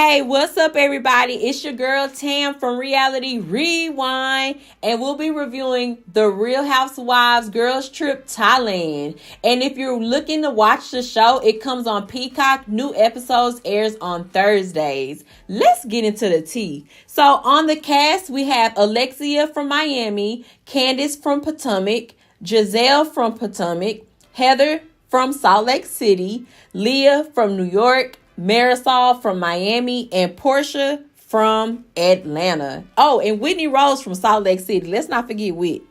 Hey, what's up, everybody? It's your girl Tam from Reality Rewind, and we'll be reviewing the Real Housewives Girls Trip Thailand. And if you're looking to watch the show, it comes on Peacock. New episodes airs on Thursdays. Let's get into the tea. So on the cast, we have Alexia from Miami, Candace from Potomac, Giselle from Potomac, Heather from Salt Lake City, Leah from New York, Marisol from Miami, and Portia from Atlanta. Oh, and Whitney Rose from Salt Lake City. Let's not forget Whit.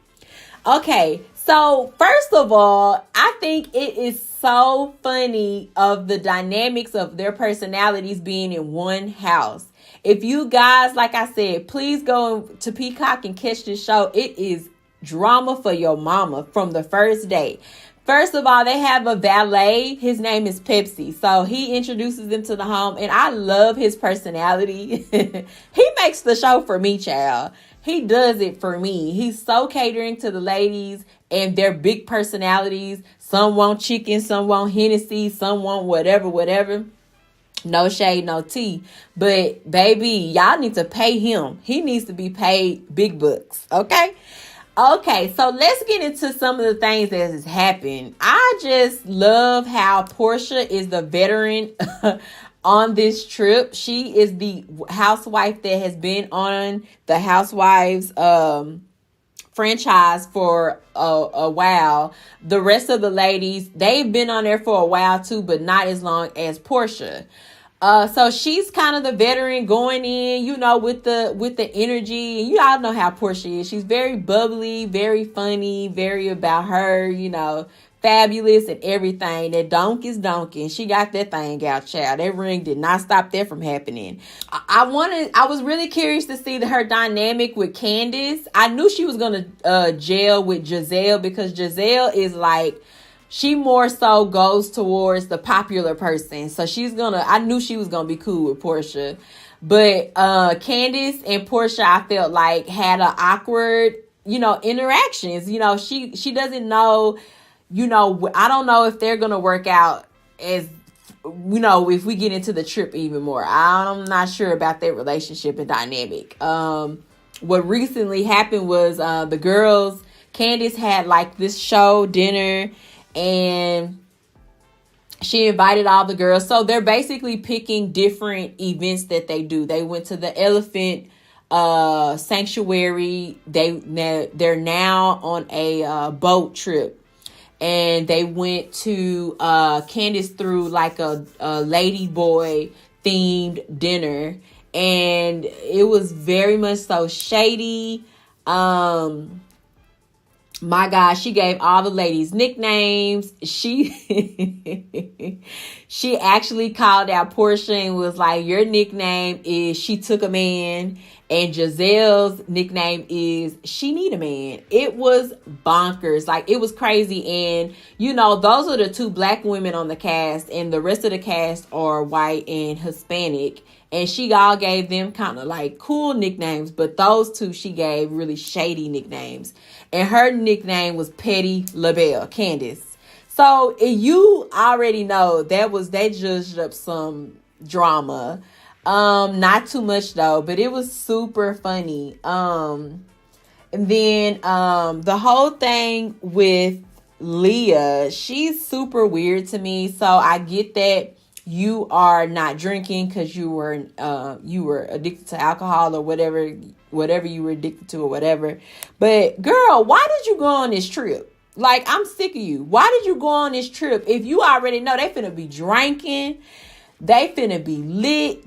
Okay, so first of all, I think it is so funny of the dynamics of their personalities being in one house. If you guys, like I said, please go to Peacock and catch this show. It is drama for your mama from the first day. First of all, they have a valet. His name is Pepsi. So he introduces them to the home, and I love his personality. He makes the show for me, child. He does it for me. He's so catering to the ladies and their big personalities. Some want chicken, some want Hennessy, some want whatever. No shade, no tea. But baby, y'all need to pay him. He needs to be paid big bucks, okay? Okay, so let's get into some of the things that has happened. I just love how Portia is the veteran on this trip. She is the housewife that has been on the Housewives franchise for a while. The rest of the ladies, they've been on there for a while too, but not as long as Portia. So she's kind of the veteran going in, with the energy. And you all know how Portia is. She's very bubbly, very funny, very about her, fabulous and everything. That donk is donking. She got that thing out, child. That ring did not stop that from happening. I was really curious to see her dynamic with Candace. I knew she was going to gel with Giselle because Giselle is like, she more so goes towards the popular person. So I knew she was going to be cool with Portia. But Candace and Portia, I felt like had an awkward, interactions. She doesn't know, I don't know if they're going to work out as, if we get into the trip even more. I'm not sure about their relationship and dynamic. What recently happened was the girls, Candace had like this show dinner, and she invited all the girls. So they're basically picking different events that they do. They went to the elephant sanctuary. They're now on a boat trip. And they went to Candace threw like a lady boy themed dinner. And it was very much so shady. My God, she gave all the ladies nicknames. She actually called out Portia and was like, your nickname is She Took a Man. And Giselle's nickname is She Need a Man. It was bonkers. Like, it was crazy. And, those are the two black women on the cast. And the rest of the cast are white and Hispanic. And she all gave them kind of like cool nicknames. But those two, she gave really shady nicknames. And her nickname was Petty LaBelle, Candace. So you already know they judged up some drama. Not too much though, but it was super funny. And then the whole thing with Leah, she's super weird to me. So I get that you are not drinking because you were addicted to alcohol or whatever you were addicted to or whatever. But girl, why did you go on this trip? Like, I'm sick of you. Why did you go on this trip if you already know they finna be drinking? They finna be lit.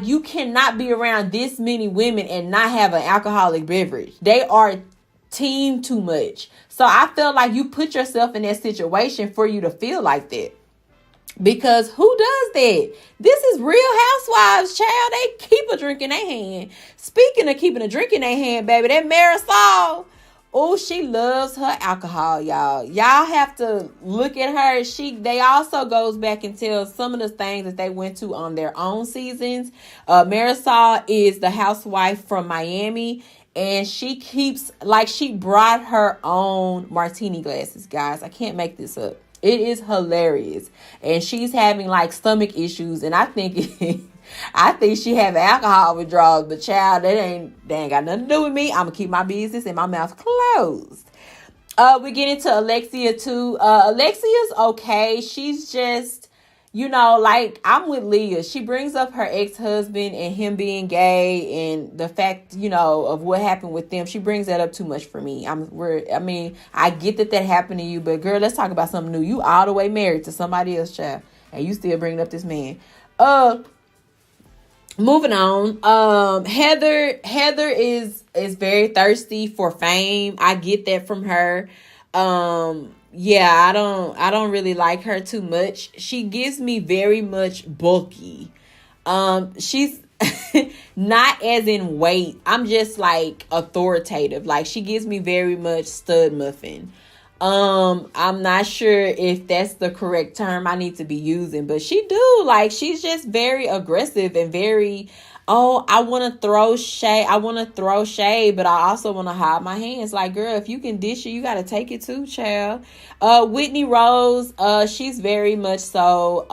You cannot be around this many women and not have an alcoholic beverage. They are team too much. So I felt like you put yourself in that situation for you to feel like that. Because who does that? This is Real Housewives, child. They keep a drink in their hand. Speaking of keeping a drink in their hand, baby, that Marisol, oh, she loves her alcohol, y'all. Y'all have to look at her. They also goes back and tells some of the things that they went to on their own seasons. Marisol is the housewife from Miami. And she brought her own martini glasses, guys. I can't make this up. It is hilarious. And she's having like stomach issues. And I think I think she have alcohol withdrawals, but child, they ain't got nothing to do with me. I'm gonna keep my business and my mouth closed. We get into Alexia too. Alexia's okay. She's just, like I'm with Leah. She brings up her ex-husband and him being gay and the fact, of what happened with them. She brings that up too much for me. I get that happened to you, but girl, let's talk about something new. You all the way married to somebody else, child, and you still bringing up this man. Moving on. Heather is very thirsty for fame. I get that from her. Yeah, I don't really like her too much. She gives me very much bulky. She's not as in weight. I'm just like authoritative. Like she gives me very much stud muffin. I'm not sure if that's the correct term I need to be using, but she's just very aggressive and very, I want to throw shade, but I also want to hide my hands. Like, girl, if you can dish it, you got to take it too, child. Whitney Rose, she's very much so,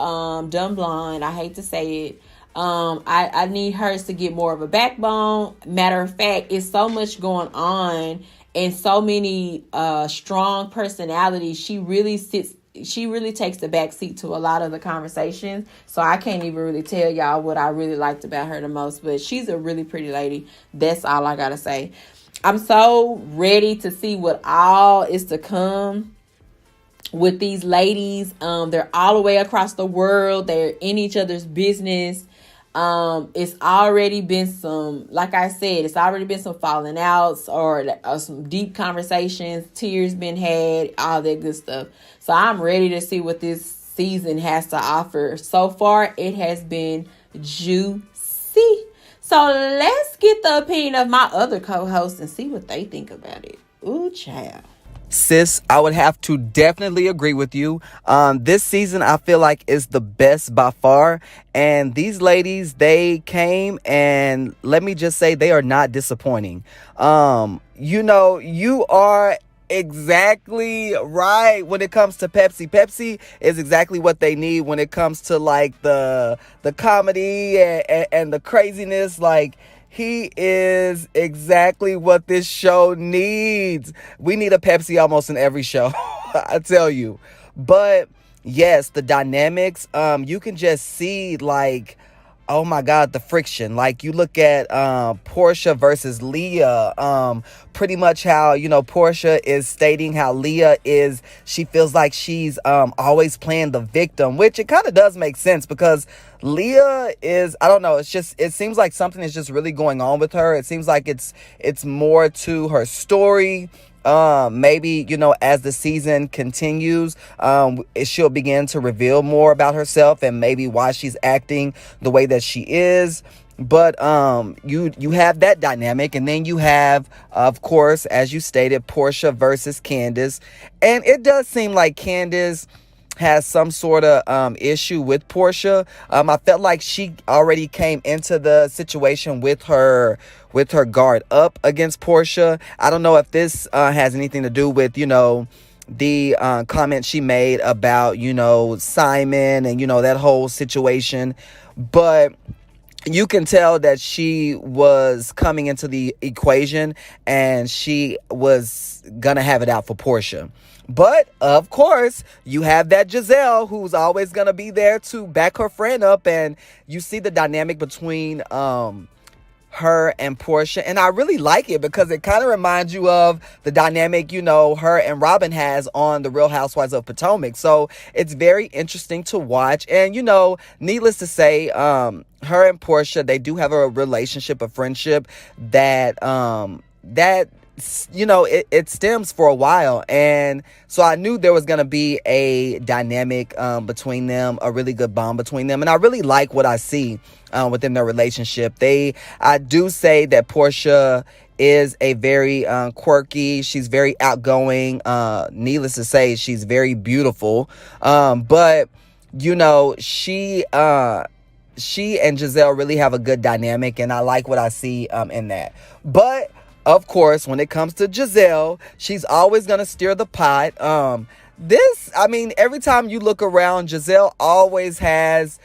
dumb blonde. I hate to say it. I need hers to get more of a backbone. Matter of fact, it's so much going on and so many strong personalities. She really takes the back seat to a lot of the conversations. So I can't even really tell y'all what I really liked about her the most. But she's a really pretty lady. That's all I got to say. I'm so ready to see what all is to come with these ladies. They're all the way across the world. They're in each other's business. It's already been some falling outs or some deep conversations, tears been had, all that good stuff. So I'm ready to see what this season has to offer. So far, it has been juicy. So let's get the opinion of my other co-hosts and see what they think about it. Ooh, child. Sis, I would have to definitely agree with you. This season, I feel like is the best by far. And these ladies, they came and let me just say they are not disappointing. You are exactly right when it comes to Pepsi. Pepsi is exactly what they need when it comes to like the comedy and the craziness. Like, he is exactly what this show needs. We need a Pepsi almost in every show, I tell you. But yes, the dynamics, you can just see like, oh my God, the friction. Like you look at Portia versus Leah, pretty much how, Portia is stating how Leah she feels like she's always playing the victim, which it kind of does make sense because Leah is, I don't know, it seems like something is just really going on with her. It seems like it's more to her story. Maybe, as the season continues, she'll begin to reveal more about herself and maybe why she's acting the way that she is. But you have that dynamic, and then you have, of course, as you stated, Portia versus Candace. And it does seem like Candace has some sort of issue with Portia. I felt like she already came into the situation with her guard up against Portia. I don't know if this has anything to do with, the comment she made about, Simon and, that whole situation. But you can tell that she was coming into the equation and she was gonna have it out for Portia. But, of course, you have that Giselle who's always going to be there to back her friend up. And you see the dynamic between her and Portia. And I really like it because it kind of reminds you of the dynamic, her and Robin has on the Real Housewives of Potomac. So it's very interesting to watch. And, needless to say, her and Portia, they do have a relationship, a friendship that it stems for a while. And so I knew there was going to be a dynamic between them, a really good bond between them. And I really like what I see within their relationship. I do say that Portia is a very quirky, she's very outgoing. Needless to say, she's very beautiful. But, she and Giselle really have a good dynamic. And I like what I see in that. But of course, when it comes to Giselle, she's always going to steer the pot. Every time you look around, Giselle always has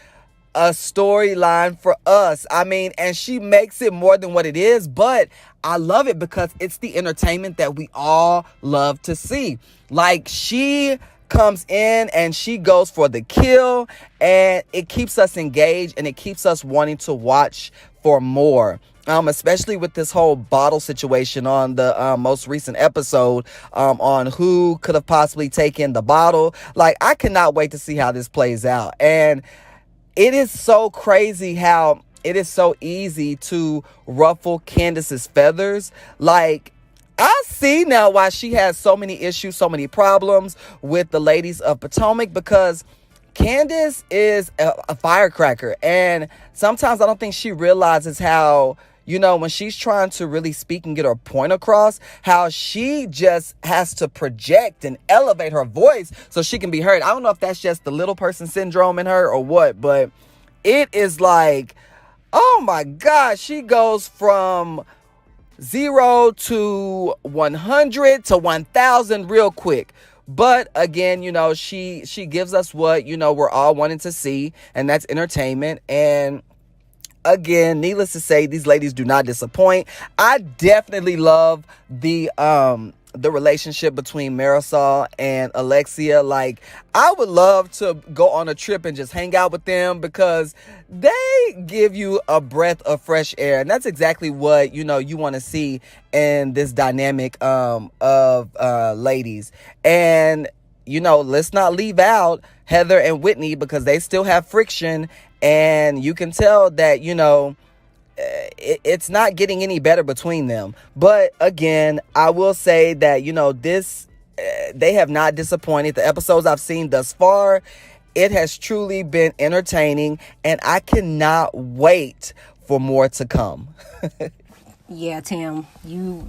a storyline for us. I mean, and she makes it more than what it is, but I love it because it's the entertainment that we all love to see. Like, she comes in and she goes for the kill, and it keeps us engaged and it keeps us wanting to watch for more. Especially with this whole bottle situation on the most recent episode, on who could have possibly taken the bottle. Like, I cannot wait to see how this plays out. And it is so crazy how it is so easy to ruffle Candace's feathers. Like, I see now why she has so many issues, so many problems with the ladies of Potomac, because Candace is a firecracker. And sometimes I don't think she realizes how, you know, when she's trying to really speak and get her point across, how she just has to project and elevate her voice so she can be heard. I don't know if that's just the little person syndrome in her or what, but it is like, oh my God, she goes from 0 to 100 to 1,000 real quick. But again, you know, she gives us what, you know, we're all wanting to see, and that's entertainment. And again, needless to say, these ladies do not disappoint. I definitely love the relationship between Marisol and Alexia. Like, I would love to go on a trip and just hang out with them, because they give you a breath of fresh air. And that's exactly what, you know, you want to see in this dynamic of ladies. And, you know, let's not leave out Heather and Whitney, because they still have friction. And you can tell that, you know, it's not getting any better between them. But again, I will say that, you know, they have not disappointed. The episodes I've seen thus far, it has truly been entertaining, and I cannot wait for more to come. Yeah, Tim, you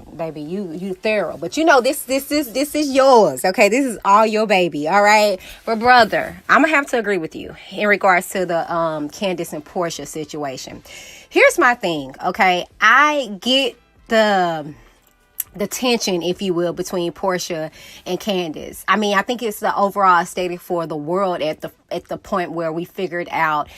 thorough, but you know, this is yours. Okay, this is all your baby. All right, but brother, I'm gonna have to agree with you in regards to the Candace and Portia situation. Here's my thing. Okay, I get the tension, if you will, between Portia and Candace. I mean, I think it's the overall aesthetic for the world at the point where we figured out,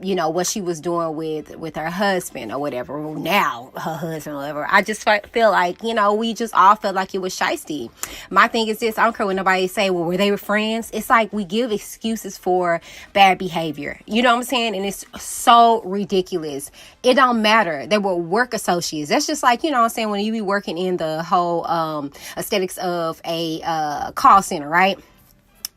you know, what she was doing with her husband or whatever. Now, her husband or whatever. I just feel like, you know, we just all felt like it was shiesty. My thing is this: I don't care what nobody say, well, were they friends? It's like we give excuses for bad behavior. You know what I'm saying? And it's so ridiculous. It don't matter. They were work associates. That's just like, you know what I'm saying, when you be working in the whole aesthetics of a call center, right?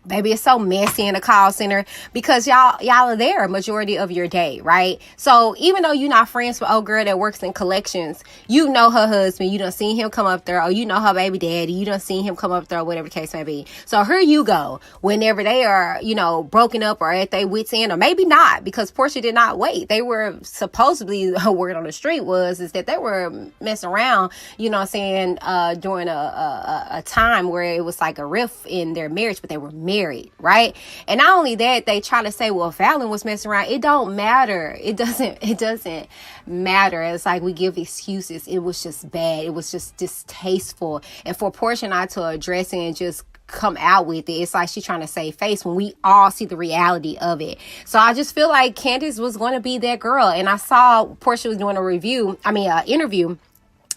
Baby, it's so messy in a call center because y'all are there a majority of your day, right? So even though you're not friends with old girl that works in collections, you know her husband, you done seen him come up there, or you know her baby daddy, you done seen him come up there, or whatever the case may be. So here you go, whenever they are, you know, broken up or at their wits' end, or maybe not, because Portia did not wait. They were supposedly, the word on the street is that they were messing around, you know what I'm saying, during a time where it was like a rift in their marriage, but they were married, right? And not only that, they try to say, well, Fallon was messing around. It don't matter. It doesn't matter. It's like we give excuses. It was just bad. It was just distasteful. And for Portia and I to address it and just come out with it, it's like she's trying to save face when we all see the reality of it. So I just feel like Candace was going to be that girl. And I saw Portia was doing an interview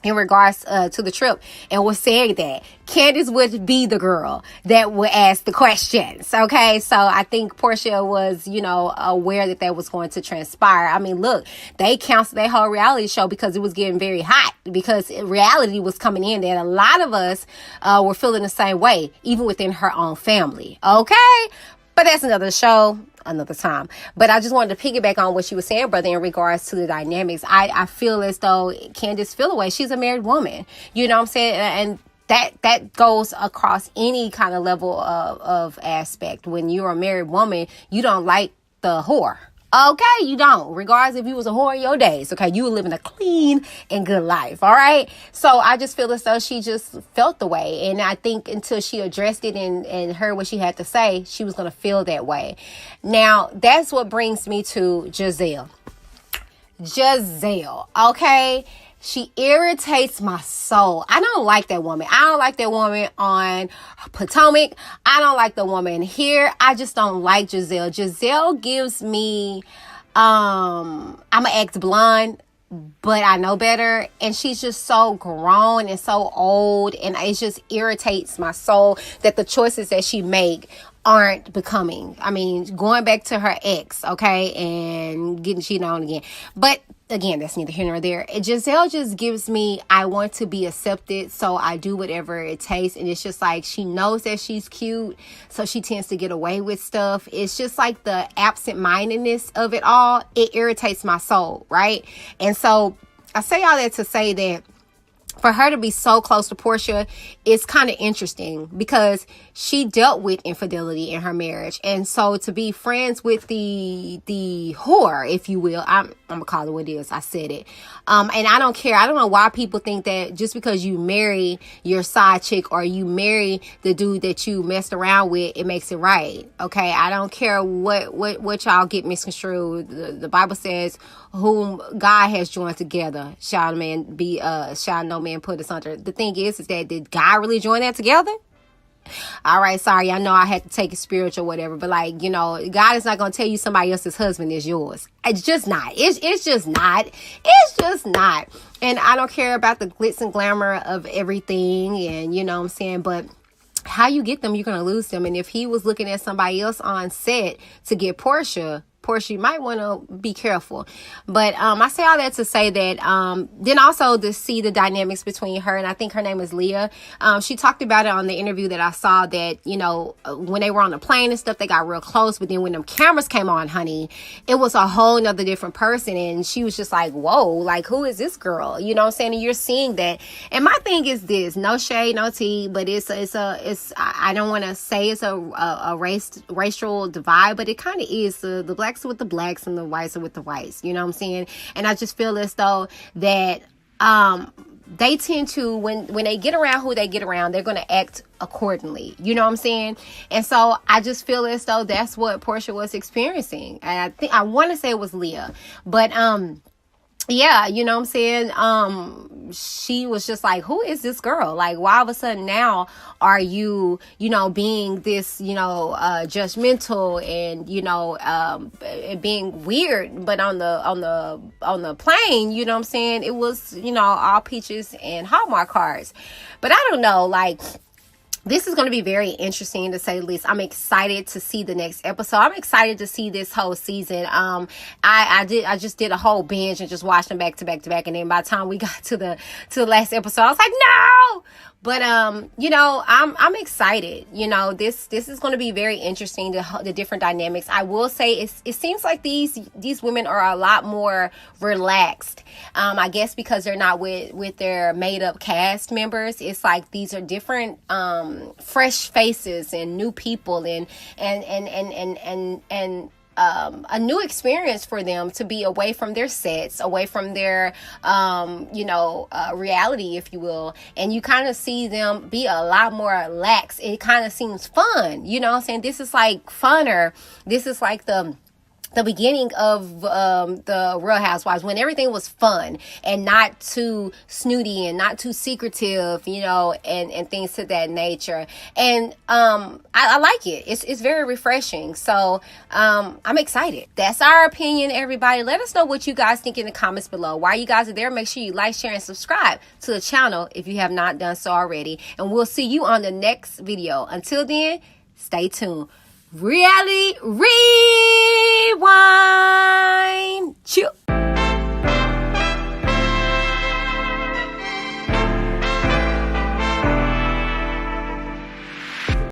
in regards to the trip, and was saying that Candace would be the girl that would ask the questions. Okay, so I think Portia was, you know, aware that was going to transpire. I mean, look, they canceled their whole reality show because it was getting very hot, because reality was coming in, and a lot of us were feeling the same way, even within her own family. Okay, but that's another show, another time. But I just wanted to piggyback on what she was saying, brother, in regards to the dynamics. I feel as though Candace feel away. She's a married woman. You know what I'm saying? And that goes across any kind of level of aspect. When you're a married woman, you don't like the whore. Okay, you don't. Regardless if you was a whore in your days, okay, you were living a clean and good life, all right? So I just feel as though she just felt the way. And I think until she addressed it and heard what she had to say, she was going to feel that way. Now, that's what brings me to Giselle. Okay? She irritates my soul. I don't like that woman. I don't like that woman on Potomac. I don't like the woman here. I just don't like Giselle. Giselle gives me, I'm an ex-blonde, but I know better. And she's just so grown and so old. And it just irritates my soul that the choices that she make aren't becoming. I mean, going back to her ex, okay, and getting cheated on again. But again, that's neither here nor there. Giselle just gives me, I want to be accepted, so I do whatever it takes. And it's just like, she knows that she's cute, so she tends to get away with stuff. It's just like the absent-mindedness of it all. It irritates my soul, right? And so I say all that to say that for her to be so close to Portia is kind of interesting, because she dealt with infidelity in her marriage. And so to be friends with the whore, if you will, I'm gonna call it what it is. I said it. And I don't care. I don't know why people think that just because you marry your side chick or you marry the dude that you messed around with, it makes it right. Okay. I don't care what y'all get misconstrued. The Bible says, whom God has joined together, shall no man put asunder. The thing is that did God really join that together? All right, sorry, I know I had to take it spiritual, whatever, but like, you know, God is not going to tell you somebody else's husband is yours. It's just not. It's just not. It's just not. And I don't care about the glitz and glamour of everything, and you know what I'm saying, but how you get them, you're going to lose them. And if he was looking at somebody else on set to get Portia, you might want to be careful. But I say all that to say that then also to see the dynamics between her, and I think her name is Leah. She talked about it on the interview that I saw, that, you know, when they were on the plane and stuff, they got real close. But then when them cameras came on, honey, it was a whole nother different person. And she was just like, whoa, like, who is this girl? You know what I'm saying? And you're seeing that. And my thing is this, no shade, no tea, but it's I don't want to say it's a racial divide, but it kind of is. The blacks are with the blacks and the whites are with the whites, you know what I'm saying? And I just feel as though that they tend to, when they get around who they get around, they're going to act accordingly, you know what I'm saying? And so I just feel as though that's what Portia was experiencing. And I want to say it was Leah, but yeah, you know what I'm saying? She was just like, who is this girl? Like, why all of a sudden now are you, you know, being this, you know, judgmental and, you know, being weird, but on the plane, you know what I'm saying? It was, you know, all peaches and Hallmark cards. But I don't know, like, this is going to be very interesting, to say the least. I'm excited to see the next episode. I'm excited to see this whole season. I just did a whole binge and just watched them back to back to back. And then by the time we got to the last episode, I was like, no. But you know, I'm excited. You know, this is going to be very interesting, the different dynamics. I will say it seems like these women are a lot more relaxed. I guess because they're not with their made up cast members. It's like these are different fresh faces and new people and a new experience for them to be away from their sets, away from their, reality, if you will. And you kind of see them be a lot more lax. It kind of seems fun. You know what I'm saying? This is like funner. This is like the beginning of the Real Housewives, when everything was fun and not too snooty and not too secretive, you know, and things to that nature. And I like it. It's very refreshing. So I'm excited. That's our opinion, everybody. Let us know what you guys think in the comments below. While you guys are there, make sure you like, share, and subscribe to the channel if you have not done so already. And we'll see you on the next video. Until then, stay tuned. Reality Rewind.